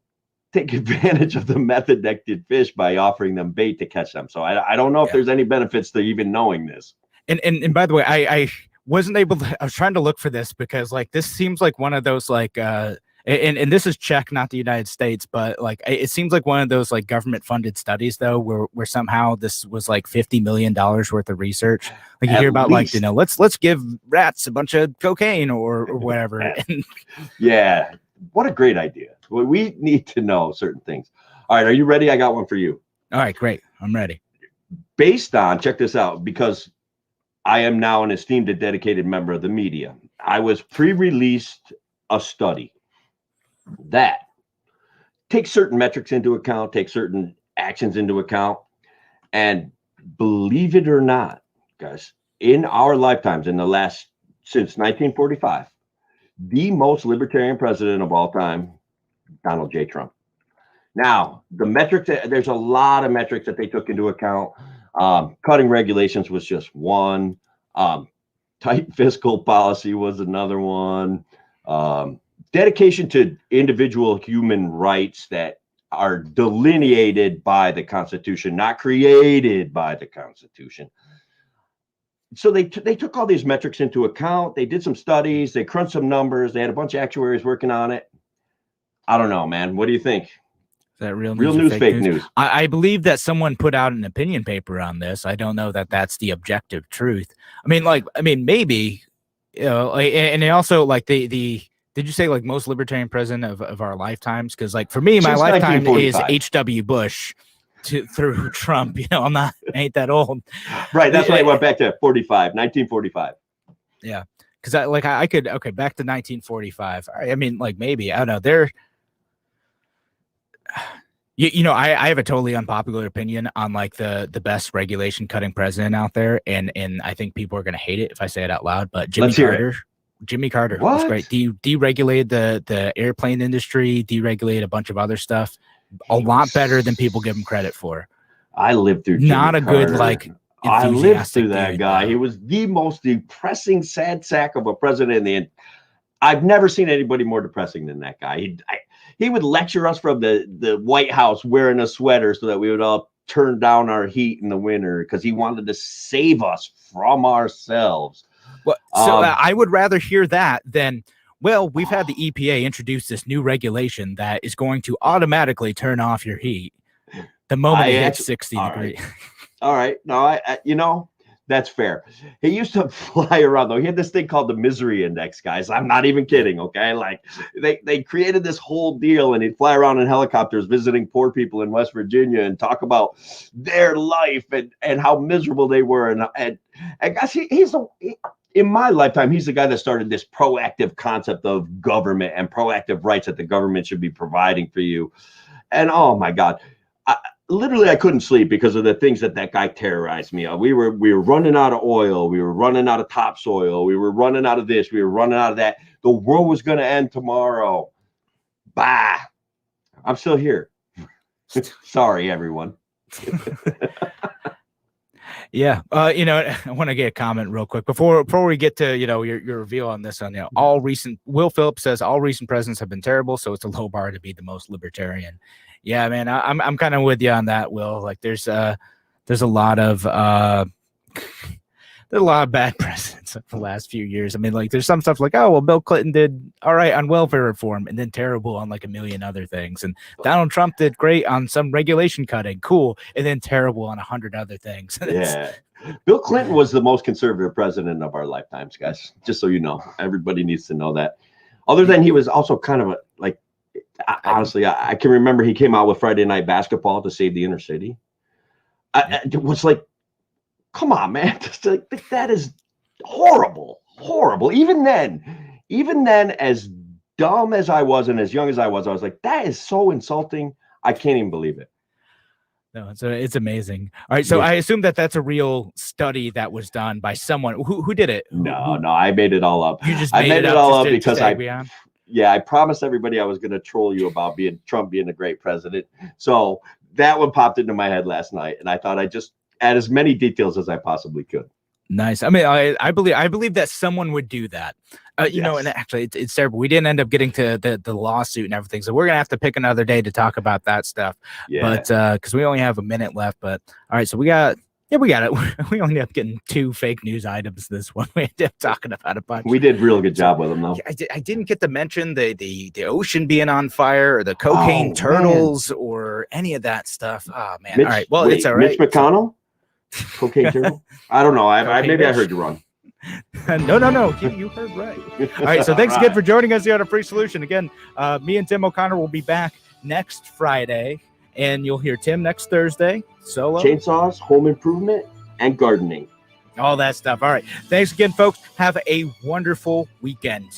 take advantage of the meth addicted fish by offering them bait to catch them. So I don't know if there's any benefits to even knowing this. And by the way, I wasn't able to, I was trying to look for this because like this seems like one of those like and this is Czech, not the United States, but like it seems like one of those like government funded studies though, where somehow this was like $50 million worth of research. Like you hear about least. Like, let's give rats a bunch of cocaine or whatever. Yeah. What a great idea. Well, we need to know certain things. All right. Are you ready? I got one for you. All right, great. I'm ready. Based on, check this out, because I am now an esteemed and dedicated member of the media. I was pre-released a study that takes certain metrics into account, takes certain actions into account. And believe it or not, guys, in our lifetimes, since 1945, the most libertarian president of all time, Donald J. Trump. Now, the metrics, there's a lot of metrics that they took into account. Cutting regulations was just one. Tight fiscal policy was another one. Dedication to individual human rights that are delineated by the Constitution, not created by the Constitution. So they took all these metrics into account. They did some studies. They crunched some numbers. They had a bunch of actuaries working on it. I don't know, man. What do you think? Is that real news, fake news? I believe that someone put out an opinion paper on this. I don't know that that's the objective truth. I mean, maybe, you know, and they also like the did you say like most libertarian president of our lifetimes? Because like for me, my Since lifetime is 1945. H.W. Bush through Trump. You know, ain't that old. Right. That's why I went back to 1945. Yeah. Because I could, back to 1945. I mean, like maybe, I don't know. They're, you know, I have a totally unpopular opinion on like the best regulation cutting president out there. And I think people are going to hate it if I say it out loud, but Jimmy Carter was great. Deregulated the airplane industry, deregulated a bunch of other stuff. A lot better than people give him credit for. I lived through Jimmy Not a Carter. good, like, I lived through that dude, guy. He was the most depressing, sad sack of a president in the end. I've never seen anybody more depressing than that guy. He would lecture us from the White House wearing a sweater so that we would all turn down our heat in the winter because he wanted to save us from ourselves. Well, so I would rather hear that than, well, we've had the EPA introduce this new regulation that is going to automatically turn off your heat the moment it hits 60 degrees. All right. No, you know, that's fair. He used to fly around, though. He had this thing called the misery index, guys. I'm not even kidding, okay? Like, they created this whole deal, and he'd fly around in helicopters visiting poor people in West Virginia and talk about their life and how miserable they were. And guys, in my lifetime, he's the guy that started this proactive concept of government and proactive rights that the government should be providing for you. And, oh, my God. Literally, I couldn't sleep because of the things that guy terrorized me. We were running out of oil. We were running out of topsoil. We were running out of this. We were running out of that. The world was going to end tomorrow. Bah. I'm still here. Sorry, everyone. Yeah. You know, I want to get a comment real quick before we get to, you know, your reveal on this. On, you know, Will Phillips says all recent presidents have been terrible, so it's a low bar to be the most libertarian. Yeah, man, I'm kind of with you on that, Will. Like, there's a lot of bad presidents the last few years. I mean, like, there's some stuff like, oh, well, Bill Clinton did all right on welfare reform, and then terrible on like a million other things. And Donald Trump did great on some regulation cutting, cool, and then terrible on 100 other things. Yeah, Bill Clinton was the most conservative president of our lifetimes, guys. Just so you know, everybody needs to know that. Other than he was also kind of honestly, I can remember he came out with Friday Night Basketball to save the inner city. It was like, come on, man. That is horrible. Even then, as dumb as I was and as young as I was like, that is so insulting. I can't even believe it. No, it's amazing. All right, so I assume that's a real study that was done by someone who did it. No, I made it all up. You just made it all up because I promised everybody I was going to troll you about Trump being a great president. So that one popped into my head last night, and I thought I'd just add as many details as I possibly could. Nice. I mean, I believe that someone would do that. You know, and actually, it's terrible. We didn't end up getting to the lawsuit and everything, so we're gonna have to pick another day to talk about that stuff. Yeah. But because we only have a minute left. But all right, so we got it. We only ended up getting 2 fake news items this one. We ended up talking about a bunch. We did a real good job with them, though. I didn't get to mention the ocean being on fire or the cocaine turtles or any of that stuff. Oh man! All right. Well, it's all right. Mitch McConnell, cocaine turtle. I don't know. I heard you wrong. No. You heard right. All right. So thanks again for joining us here on A Free Solution. Again, me and Tim O'Connor will be back next Friday, and you'll hear Tim next Thursday. Solo. Chainsaws, home improvement, and gardening. All that stuff. All right. Thanks again, folks. Have a wonderful weekend.